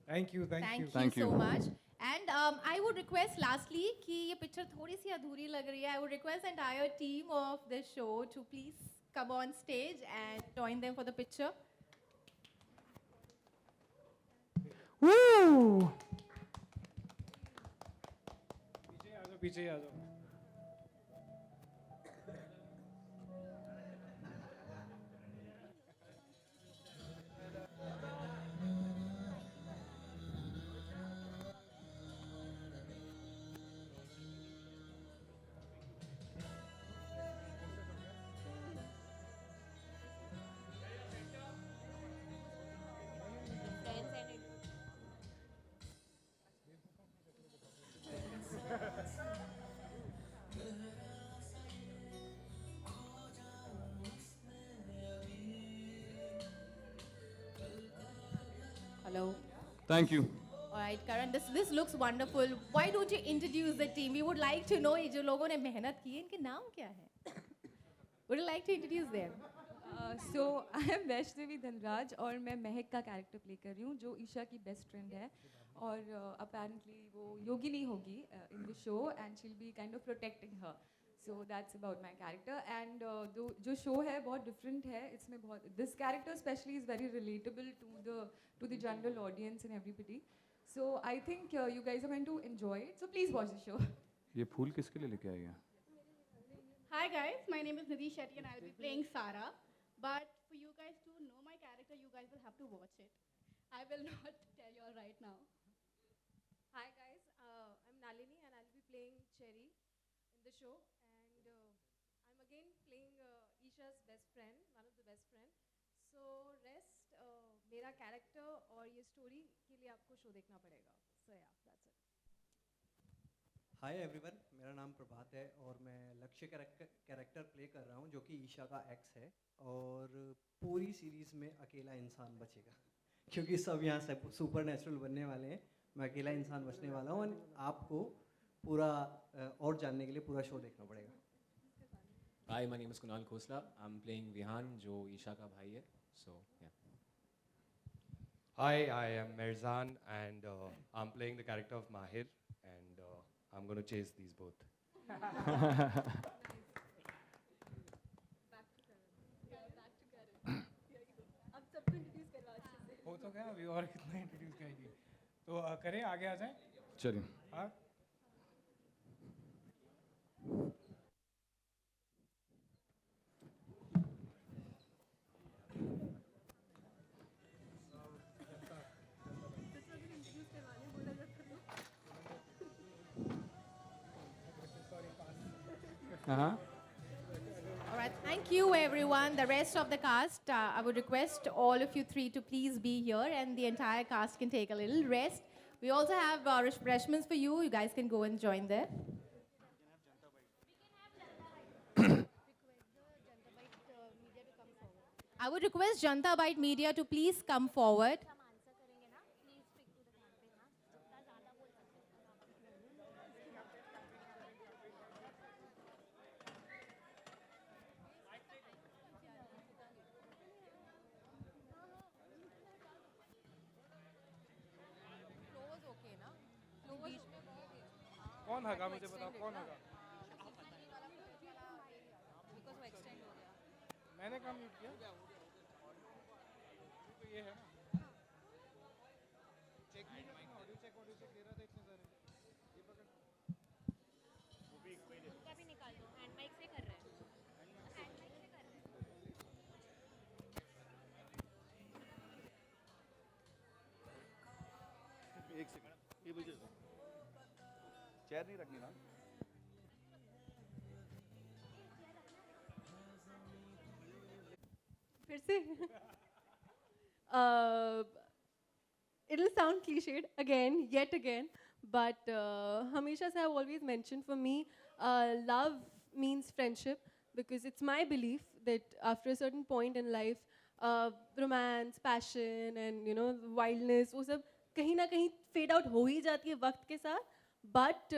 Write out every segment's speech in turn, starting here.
Thank you, thank you. Thank Thank you you. so much. And I would request lastly कि ये picture थोड़ी सी अधूरी लग रही है. I would request the entire team of the show to please come on stage and join them for the picture. Woo! पीछे आ जाओ. Hello. Thank you. All right, Karan, this looks wonderful. Why don't you introduce the team? We would like to know ये जो लोगों ने मेहनत की है इनके नाम क्या हैं? Would you like to introduce them? So I am Vaishnavi Dhanraj और मैं महक का कैरेक्टर प्ले कर रही हूँ जो ईशा की बेस्ट फ्रेंड है और अपेरेंटली वो योगिनी होगी in the show and she'll be kind of protecting her so that's about my character and जो शो है बहुत डिफरेंट है इसमें बहुत this character specially is very relatable to the general audience and everybody so I think you guys are going to enjoy it so please watch the show ये फूल किसके लिए लेके आई है? Hi guys, my name is Nidhi Shetty and I'll be playing Sara. But for you guys to know my character, you guys will have to watch it. I will not tell you all right now. Hi guys, I'm Nalini and I'll be playing Cherry in the show and I'm again playing Isha's best friend, one of the best friend. So rest मेरा character और ये story के लिए आपको show देखना पड़ेगा. So yeah, that's it. Hi everyone, मेरा नाम प्रभात है और मैं लक्ष्य कैरेक्टर प्ले कर रहा हूँ जो कि ईशा का एक्स है और पूरी सीरीज़ में अकेला इंसान बचेगा क्योंकि सब यहाँ से सुपर नेचुरल बनने वाले हैं. मैं अकेला इंसान बचने वाला हूँ और आपको पूरा और जानने के लिए पूरा शो देखना पड़ेगा. Hi, my name is Kunal Khosla. I'm playing Vihan, जो ईशा का भाई है. So yeah. Hi, I am Merzan and I'm playing the character of Mahir and I'm going to chase these both. हो तो गया अभी और कितना इंट्रोड्यूस करेगी. तो करें आगे आ जाएं. चलिए. हाँ. हाँ. All right, thank you everyone. The rest of the cast, I would request all of you three to please be here and the entire cast can take a little rest. We also have refreshments for you. You guys can go and join there. I would request Janta Bite Media to please come forward. कौन हगा मुझे बताओ कौन हगा. मैंने काम mute किया. तो ये है ना. चेक ऑडियो चेक दे रहा था इतने सारे. ये पकड़. वो भी निकाल दो हैंड माइक से कर रहे हैं हैंड माइक से कर रहे हैं एक सेकंड ये मुझे चेयर नहीं रखनी ना. फिर से it'll sound cliched again, yet again, but हमेशा से I've always mentioned for me, love means friendship because it's my belief that after a certain point in life, romance, passion, and you know wildness, वो सब कहीं ना कहीं fade out हो ही जाती है वक्त के साथ. But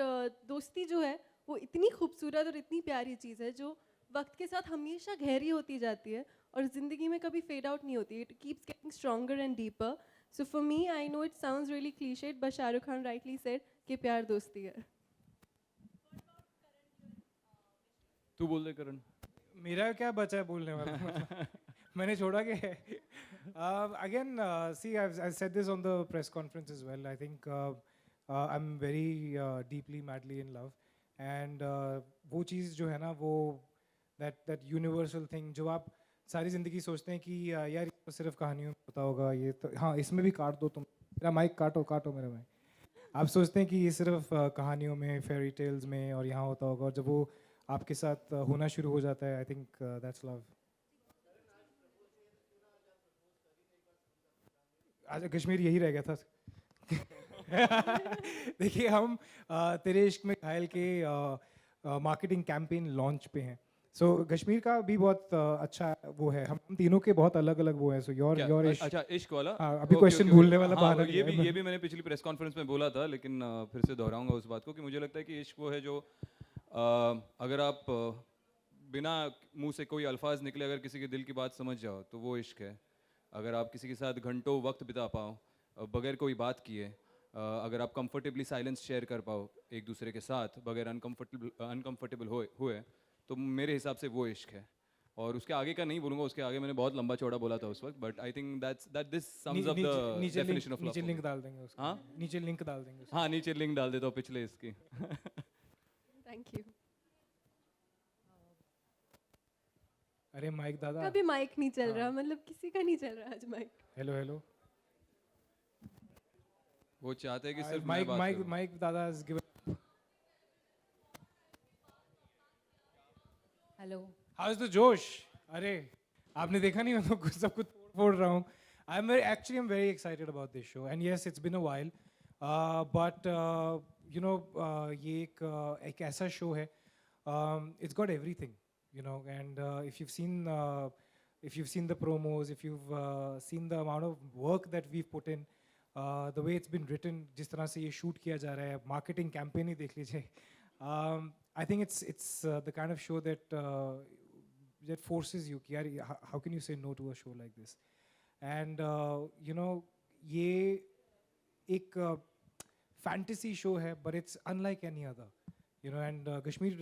दोस्ती जो है वो इतनी खूबसूरत और इतनी प्यारी चीज़ है जो वक्त के साथ हमेशा गहरी होती जाती है और ज़िंदगी में कभी फेड आउट नहीं होती. It keeps getting stronger and deeper. So for me, I know it sounds really cliched, but Shah Rukh Khan rightly said कि प्यार दोस्ती है. तू बोल दे करण. मेरा क्या बचा है बोलने वाला मैंने छोड़ा के again see I've said this on the press conference as well. I think I'm very deeply madly in love and वो चीज़ जो है ना वो that universal thing जो आप सारी ज़िंदगी सोचते हैं कि यार ये तो सिर्फ कहानियों में होता होगा ये तो हाँ इसमें भी काट दो तुम मेरा माइक काटो मेरा माइक आप सोचते हैं कि ये सिर्फ कहानियों में फेरी टेल्स में और यहाँ होता होगा और जब वो आपके साथ होना शुरू हो जाता है आई थिंक दैट्स लव. आज कश्मीर यही रह गया था देखिए हम तेरे इश्क में घायल के मार्केटिंग कैंपेन लॉन्च पे हैं. सो कश्मीर का भी बहुत अच्छा वो है. हम तीनों के बहुत अलग अलग वो है. सो योर इश्क. अच्छा इश्क वाला. अभी क्वेश्चन भूलने वाला हाँ, बहाना ये भी मैंने पिछली प्रेस कॉन्फ्रेंस में बोला था लेकिन फिर से दोहराऊंगा उस बात को कि मुझे लगता है कि इश्क वो है जो अगर आप बिना मुंह से कोई अल्फाज निकले अगर किसी के दिल की बात समझ जाओ तो वो इश्क है. अगर आप किसी के साथ घंटों वक्त बिता पाओ बगैर कोई बात किए अगर आप कंफर्टेबली साइलेंस शेयर कर पाओ एक दूसरे के साथ बगैर अनकंफर्टेबल हुए तो मेरे हिसाब से वो इश्क है. और उसके आगे का नहीं बोलूँगा उसके आगे मैंने बहुत लंबा चौड़ा बोला था उस वक्त but I think that this sums up the definition of love. नीचे लिंक डाल देंगे उसका. हाँ नीचे लिंक डाल देंगे. हाँ नीचे लिंक डाल देता हूँ पिछले इसकी. Thank you. अरे माइक दादा कभी माइक नहीं चल रहा मतलब किसी का नहीं चल रहा आज माइक. हेलो वो चाहते हैं कि सिर्फ माइक दादा has given. Hello how is the जोश. अरे आपने देखा नहीं मैं तो कुछ सब कुछ फोड़ रहा हूँ. I'm very excited about this show and yes it's been a while but you know ये एक ऐसा शो है it's got everything you know and if you've seen the promos if you've seen the amount of work that we've put in the way it's been written जिस तरह से ये shoot किया जा रहा है marketing campaign ही देख लीजिए. I think it's the kind of show that that forces you कि यार how can you say no to a show like this and you know ये एक fantasy show है but it's unlike any other you know and Kashmir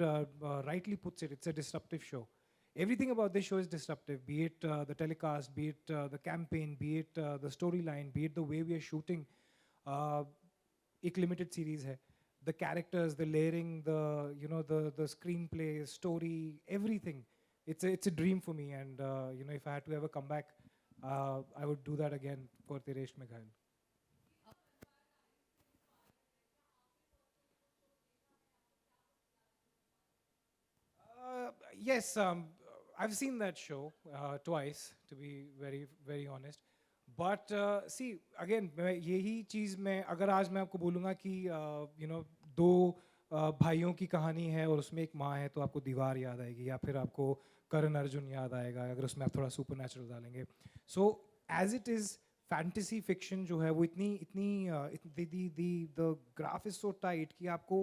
rightly puts it it's a disruptive show. Everything about this show is disruptive be it the telecast be it the campaign be it the storyline be it the way we are shooting. एक limited series है. The characters the layering the you know the screenplay story everything it's a dream for me and you know if I had to ever come back I would do that again for Tere Ishq Mein Ghayal. Yes I've seen that show twice to be very honest but see again यही चीज़ मैं अगर आज मैं आपको बोलूँगा कि you know दो भाइयों की कहानी है और उसमें एक माँ है तो आपको दीवार याद आएगी या फिर आपको करण अर्जुन याद आएगा अगर उसमें आप थोड़ा सुपर नेचुरल डालेंगे. So as it is fantasy fiction जो है वो इतनी the graph is so tight कि आपको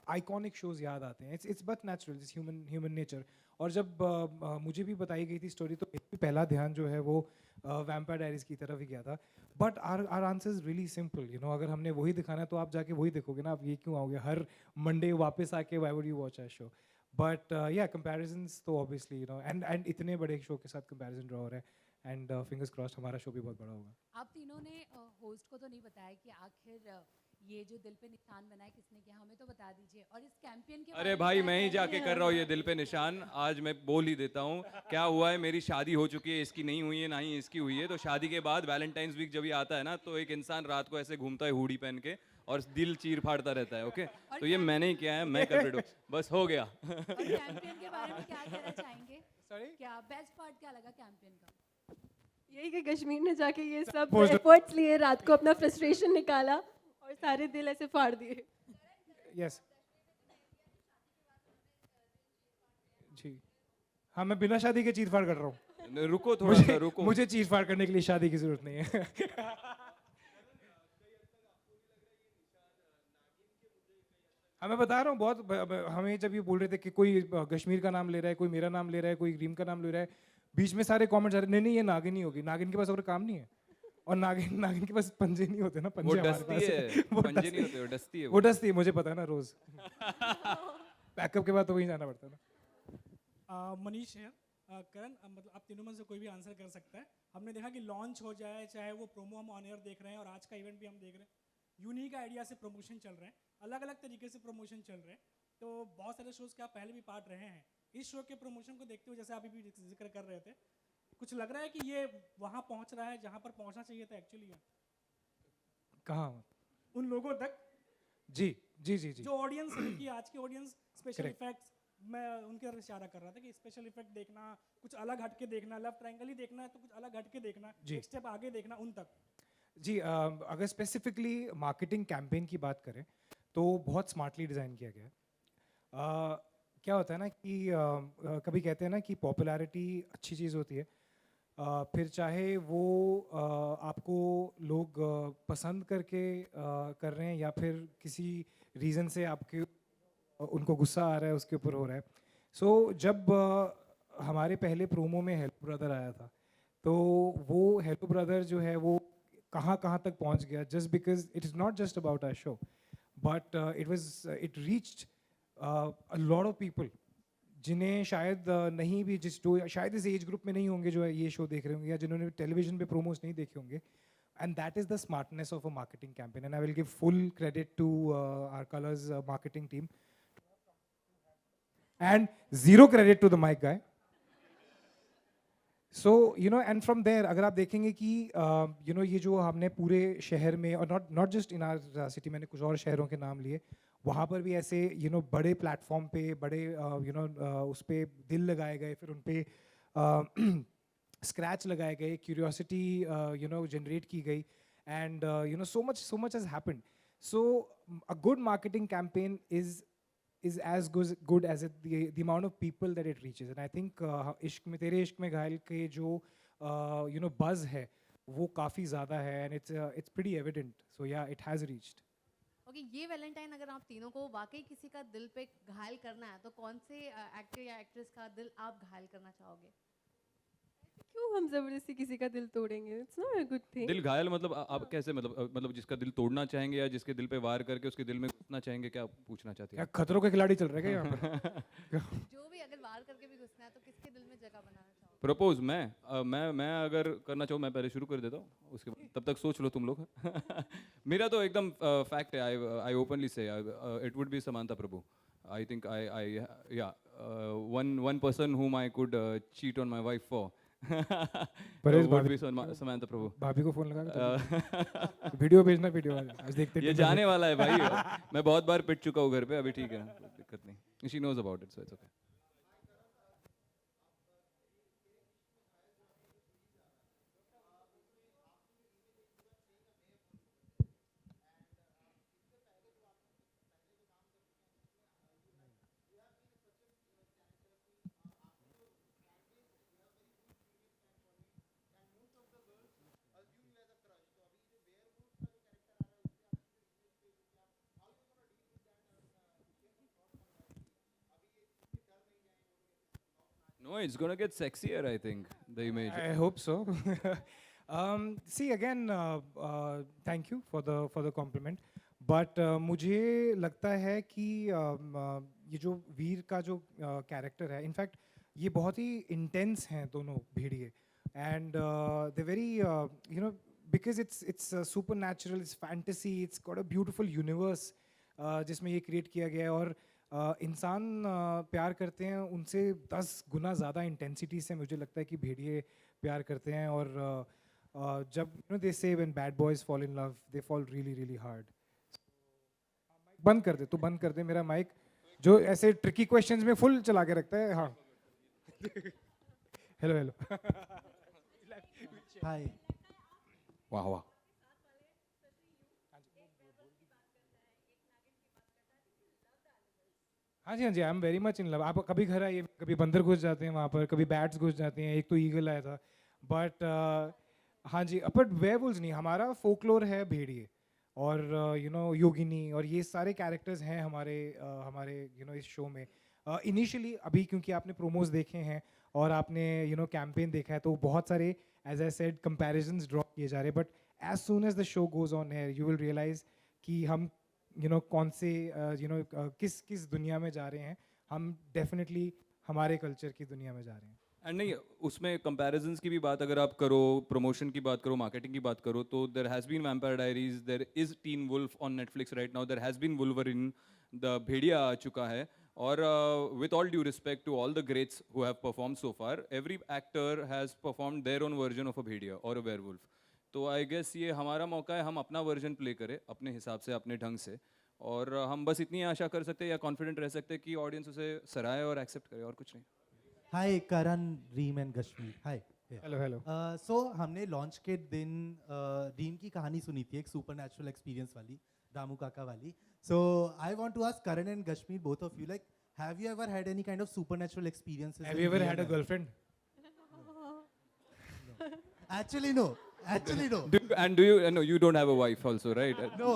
आइकॉनिक शोज याद आते हैं. It's but natural it's human nature. और जब मुझे भी बताई गई थी स्टोरी तो मेरा पहला ध्यान जो है वो वैम्पायर डायरीज की तरफ ही गया था. But our answer is really simple you know अगर हमने वही दिखाना है तो आप जाके वही देखोगे ना. आप ये क्यों आओगे हर मंडे वापस आके why would you watch a show. But या कंपैरिजन्स तो ऑब्वियसली यू नो एंड इतने बड़े शो के साथ कंपैरिजन ड्रॉ हो रहा है एंड फिंगर्स क्रॉस्ड हमारा शो भी बहुत बड़ा होगा. आप तीनों ने होस्ट को तो नहीं बताया कि आखिर ये जो दिल पे निशान बनाए किसने किया हमें तो बता दीजिए. और इस कैंपेन के अरे भाई मैं ही जाके कर रहा हूँ ये दिल पे निशान. आज मैं बोल ही देता हूँ क्या हुआ है. मेरी शादी हो चुकी है इसकी नहीं हुई है ना ही इसकी हुई है. तो शादी के बाद वैलेंटाइंस वीक जब ये आता है ना तो एक इंसान रात को ऐसे घूमता है हुडी पहन के और दिल चीर फाड़ता रहता है. ओके तो ये मैंने ही किया है मैं कल्प्रिट हूँ बस हो गया. और कैंपेन के बारे में क्या कहना चाहेंगे. Sorry? क्या बेस्ट पार्ट क्या लगा कैंपेन का. यही कि कश्मीर ने जाके ये सब एफर्ट्स लिए रात को अपना फ्रस्ट्रेशन निकाला और सारे दिल ऐसे फाड़ दिए. यस जी हाँ मैं बिना शादी के चीर फाड़ कर रहा हूँ. रुको थोड़ा सा रुको. मुझे चीर फाड़ करने के लिए शादी की जरूरत नहीं है. हाँ मैं बता रहा हूँ बहुत हमें जब ये बोल रहे थे कि कोई कश्मीर का नाम ले रहा है कोई मेरा नाम ले रहा है कोई रीम का नाम ले रहा है बीच में सारे कमेंट्स आ रहे नहीं ये नागिन ही होगी. नागिन के पास और काम नहीं है. और नागिन नागिन के पास पंजे नहीं होते ना, वो पंजे हमारे डस्ती पास है, वो पंजे नहीं डस्ती- होते, वो डस्ती है वो डस्ती है, मुझे पता है ना रोज। बैकअप के बाद तो वहीं जाना पड़ता है ना। मनीष है। करण, मतलब आप तीनों में से कोई भी आंसर कर सकता है। हमने देखा कि लॉन्च हो जाए, चाहे वो प्रोमो हम ऑन एयर देख रहे हैं और आज का इवेंट भी हम देख रहे हैं, यूनिक आइडिया से प्रमोशन चल रहे हैं, अलग अलग तरीके से प्रमोशन चल रहे हैं। तो बहुत सारे शोज़ के आप पहले भी पार्ट रहे हैं, इस शो के प्रमोशन को देखते हुए जैसे आप भी जिक्र कर रहे थे, कुछ लग रहा है कि ये वहाँ पहुँच रहा है जहाँ पर पहुँचना चाहिए था एक्चुअली? कहाँ? उन लोगों तक जी जी जी जी। जो ऑडियंस है कि आज की ऑडियंस स्पेशल Correct. इफेक्ट्स, मैं उनके तरफ इशारा कर रहा था कि स्पेशल इफेक्ट देखना, कुछ अलग हटके देखना, लव ट्रायंगल ही देखना है तो कुछ अलग हटके देखना, जी। एक स्टेप आगे देखना, उन तक। जी अगर स्पेसिफिकली मार्केटिंग कैंपेन की बात करें तो बहुत स्मार्टली डिज़ाइन किया गया है। क्या होता है ना कि कभी कहते हैं ना कि पॉपुलैरिटी अच्छी चीज़ होती है, फिर चाहे वो आपको लोग पसंद करके कर रहे हैं या फिर किसी रीज़न से आपके उनको गुस्सा आ रहा है उसके ऊपर हो रहा है। सो जब हमारे पहले प्रोमो में हेल्प ब्रदर आया था, तो वो हेल्प ब्रदर जो है वो कहाँ कहाँ तक पहुँच गया, just because it is not just about our show but it reached a lot of people जिन्हें शायद नहीं भी, जिस जो शायद इस एज ग्रुप में नहीं होंगे जो ये शो देख रहे होंगे या जिन्होंने टेलीविजन पे प्रोमोस नहीं देखे होंगे। And that is the smartness of a marketing campaign and I will give full credit to our Colors marketing team and zero credit to the mic guy. So you know, and from there अगर आप देखेंगे कि you know ये जो हमने पूरे शहर में और not just in our city, मैंने कुछ और शहरों के नाम लिए, वहाँ पर भी ऐसे you know बड़े प्लेटफॉर्म पे बड़े you know उस पे दिल लगाए गए, फिर उन पे स्क्रैच लगाए गए, क्यूरियोसिटी you know जनरेट की गई, and you know so much has happened. So a good marketing campaign is as good as the amount of people that it reaches, and I think इश्क में तेरे इश्क में घायल के जो you know buzz है वो काफ़ी ज़्यादा है, and it's pretty evident. So yeah, it has reached. Okay, ये वैलेंटाइन अगर आप तीनों को वाकई किसी का दिल पे घायल करना है तो कौन से एक्टर या एक्ट्रेस का दिल आप घायल करना चाहोगे? क्यों हम जबरदस्ती किसी का दिल तोड़ेंगे? It's not a good thing. दिल घायल मतलब आप कैसे, मतलब जिसका दिल तोड़ना चाहेंगे या जिसके दिल पे वार करके उसके दिल में घुसना चाहेंगे, क्या पूछना चाहते क्या हैं? खतरों के खिलाड़ी चल रहे हैं क्या यहाँ पर? जो भी अगर वार करके भी घुसना है तो किसके दिल में जगह बनाना चाहोगे? प्रपोज मैं अगर करना चाहूँ, मैं पहले शुरू कर देता हूँ, उसके बाद तब तक सोच लो तुम लोग। मेरा तो एकदम फैक्ट है, I openly say it would be Samantha Prabhu. I think one person whom I could cheat on my wife for would be Samantha Prabhu. भाभी को फोन लगा वीडियो भेजना, वीडियो आज देखते ये जाने वाला है भाई. मैं बहुत बार पिट चुका हूँ घर पे, अभी ठीक है, दिक्कत नहीं. She knows about it, so it's okay. No, it's gonna get sexier, I think, the image. I hope so. See again, thank you for the compliment. But मुझे लगता है कि ये जो वीर का जो कैरेक्टर है, इनफैक्ट ये बहुत ही इंटेंस हैं दोनों भेड़िए, and they're very you know, because it's supernatural, it's fantasy, it's got a beautiful universe जिसमें ये क्रिएट किया गया है, और इंसान प्यार करते हैं उनसे 10 गुना ज़्यादा इंटेंसिटी से मुझे लगता है कि भेड़िए प्यार करते हैं, और जब you know they say when bad boys fall in love they fall really really hard. बंद कर दे, तू बंद कर दे मेरा माइक, जो ऐसे ट्रिकी क्वेश्चंस में फुल चला के रखता है. हाँ हेलो हेलो. हाय. वाह वाह. हाँ जी हाँ जी, I am very much in love. आप कभी घर आइए, कभी बंदर घुस जाते हैं वहाँ पर, कभी बैट्स घुस जाते हैं, एक तो ईगल आया था, बट हाँ जी, बट वेयरवुल्व्स नहीं. हमारा फोकलोर है भेड़िए और यू नो योगिनी, और ये सारे कैरेक्टर्स हैं हमारे यू नो इस शो में. इनिशियली अभी क्योंकि आपने प्रोमोज देखे हैं और आपने कैंपेन देखा है, तो बहुत सारे as I said comparisons draw किए जा रहे हैं, but as soon as the show goes on air you will realise कि हम कौन से किस दुनिया में जा रहे हैं. हम डेफिनेटली हमारे कल्चर की दुनिया में जा रहे हैं. एंड नहीं, उसमें कंपैरिजंस की भी बात अगर आप करो, प्रमोशन की बात करो, मार्केटिंग की बात करो, तो there has been Vampire Diaries, there is Teen Wolf on Netflix right now, there has been Wolverine, the Bhediya आ चुका है. और with all due respect to all the greats who have perform so far, every actor has perform their own version of a Bhediya और a werewolf. तो I guess ये हमारा मौका है, हम अपना वर्जन प्ले करें अपने हिसाब से, अपने ढंग से. और हम बस इतनी आशा कर सकते हैं या कॉन्फिडेंट रह सकते हैं कि ऑडियंस उसे सराहे और एक्सेप्ट करे, और कुछ नहीं. Hi Karan, Reem and Kashmir. Hi. Hello hello. So हमने लॉन्च के दिन रीम की कहानी सुनी थी, एक सुपर नेचुरल एक्सपीरियंस वाली, दामू काका वाली. So I want to ask Karan and Kashmir, both of you, like have you ever had any kind of supernatural experiences? Have you ever had a girlfriend? Actually no. Actually no. And do you no, you don't have a wife also, right? No.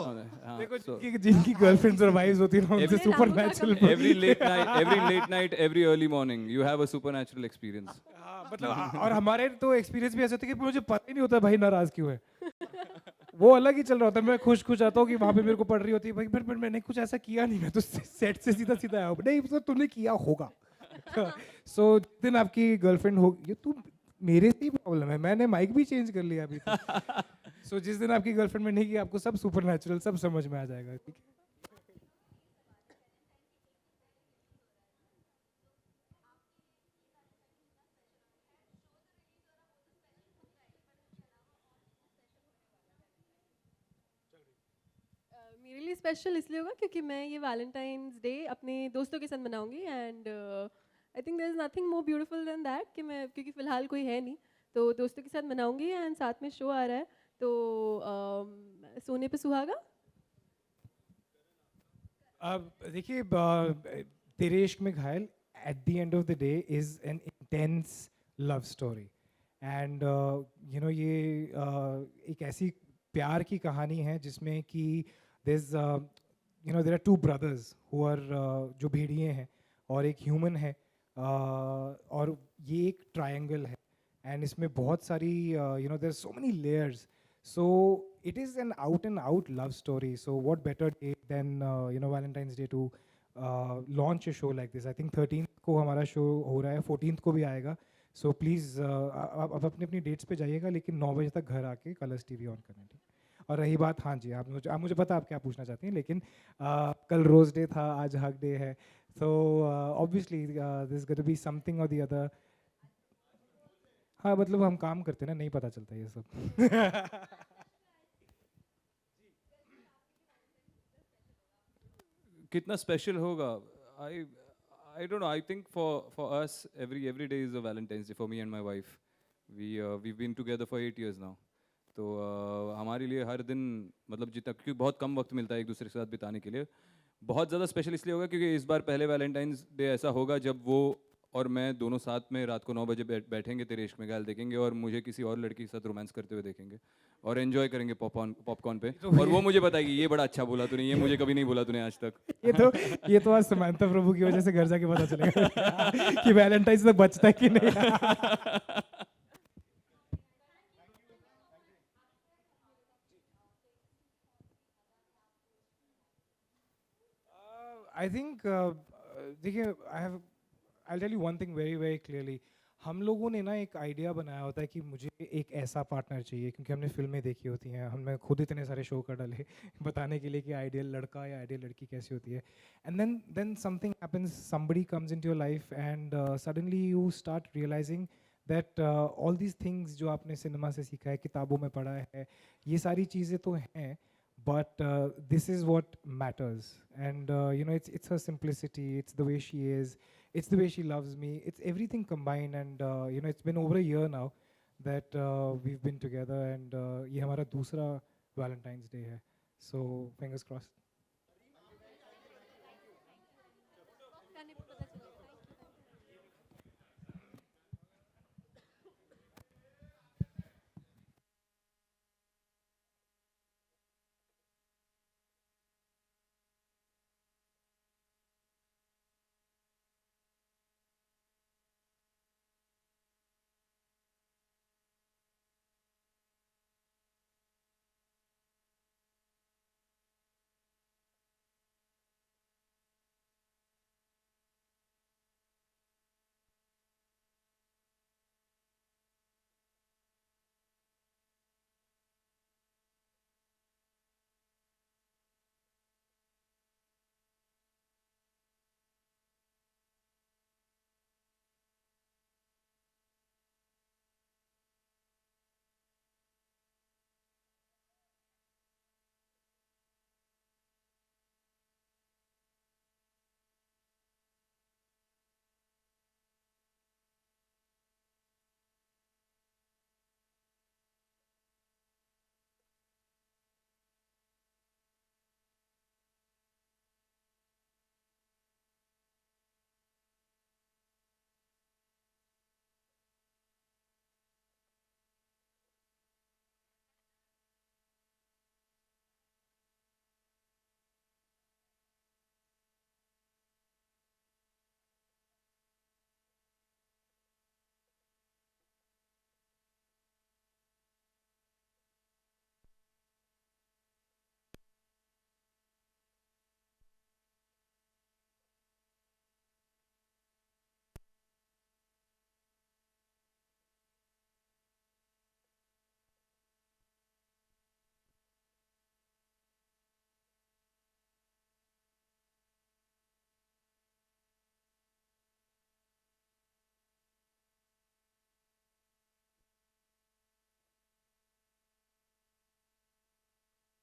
देखो So जिनकी girlfriends और wives होती हैं ना, उनसे supernatural every late night, every early morning, you have a supernatural experience. मतलब और हमारे तो एक्सपीरियंस भी ऐसे होते हैं कि मुझे पता ही नहीं होता भाई नाराज क्यों है. वो अलग ही चल रहा होता है. मैं खुश आता हूँ कि वहाँ पे मेरे को पड़ रही होती है भाई, पर मैंने कुछ ऐसा किया नहीं, मैं तो सेट से सीधा आया हूँ. नहीं तो तुमने किया होगा. सो जिस दिन आपकी गर्लफ्रेंड होगी, ये तुम मेरे से ही प्रॉब्लम है, मैंने माइक भी चेंज कर लिया अभी तक. सो जिस दिन आपकी गर्लफ्रेंड में नहीं की, आपको सब सुपरनैचुरल सब समझ में आ जाएगा. ठीक है. मेरे लिए स्पेशल इसलिए होगा क्योंकि मैं ये वैलेंटाइंस डे अपने दोस्तों के साथ मनाऊंगी. And I think there is nothing more beautiful than that कि मैं, क्योंकि फ़िलहाल कोई है नहीं, तो दोस्तों के साथ मनाऊंगी. एंड साथ में शो आ रहा है, तो सोने पे सुहागा. अब देखिए, तेरे Ishq Mein Ghayal at the end of the day is an intense love story. And ये एक ऐसी प्यार की कहानी है जिसमें कि there are two brothers who are जो भेड़िए हैं और एक ह्यूमन है, और ये एक ट्रायंगल है. एंड इसमें बहुत सारी there so many layers. So it is an out and out love story. So what better day than Valentine's Day to launch a show like this. I think 13th को हमारा show हो रहा है, 14th को भी आएगा. So please आप अपनी डेट्स पे जाइएगा, लेकिन 9 बजे तक घर आके कलर्स टीवी ऑन करना. ठीक. और रही बात, हाँ जी, आप मुझे पता आप क्या पूछना चाहती हैं, लेकिन कल रोज डे था, आज हक डे है. So obviously there's going to be something or the other. हाँ मतलब हम काम करते हैं ना, नहीं पता चलता ये सब. कितना स्पेशल होगा, I don't know. I think for us every day is a Valentine's Day for me and my wife. We've been together for 8 years now. तो हमारे लिए हर दिन, मतलब जितना, क्योंकि बहुत कम वक्त मिलता है एक दूसरे के साथ बिताने के लिए, बहुत ज़्यादा स्पेशल इसलिए होगा क्योंकि इस बार पहले वैलेंटाइंस डे ऐसा होगा जब वो और मैं दोनों साथ में रात को 9 बजे बैठेंगे, तेरे इश्क में घायल देखेंगे, और मुझे किसी और लड़की के साथ रोमांस करते हुए देखेंगे और एंजॉय करेंगे पॉपकॉर्न पे. और वो मुझे बताएगी ये बड़ा अच्छा बोला तूने, ये मुझे कभी नहीं बोला तूने आज तक. ये तो आज समांता प्रभु की वजह से घर जाके पता चलेगा कि वैलेंटाइंस तक बचता है कि नहीं. I think देखिए, I'll tell you one thing very very clearly. हम लोगों ने ना एक आइडिया बनाया होता है कि मुझे एक ऐसा पार्टनर चाहिए, क्योंकि हमने फिल्में देखी होती हैं, हमने खुद इतने सारे शो कर डाले बताने के लिए कि आइडियल लड़का या आइडियल लड़की कैसी होती है. And then something happens, somebody comes into your life and suddenly you start realizing that all these things जो आपने सिनेमा से सीखा है, किताबों में पढ़ा है, ये सारी चीज़ें तो हैं, but this is what matters. And it's her simplicity, it's the way she is, it's the way she loves me, it's everything combined. And it's been over a year now that we've been together, and ये हमारा दूसरा Valentine's Day है. So fingers crossed.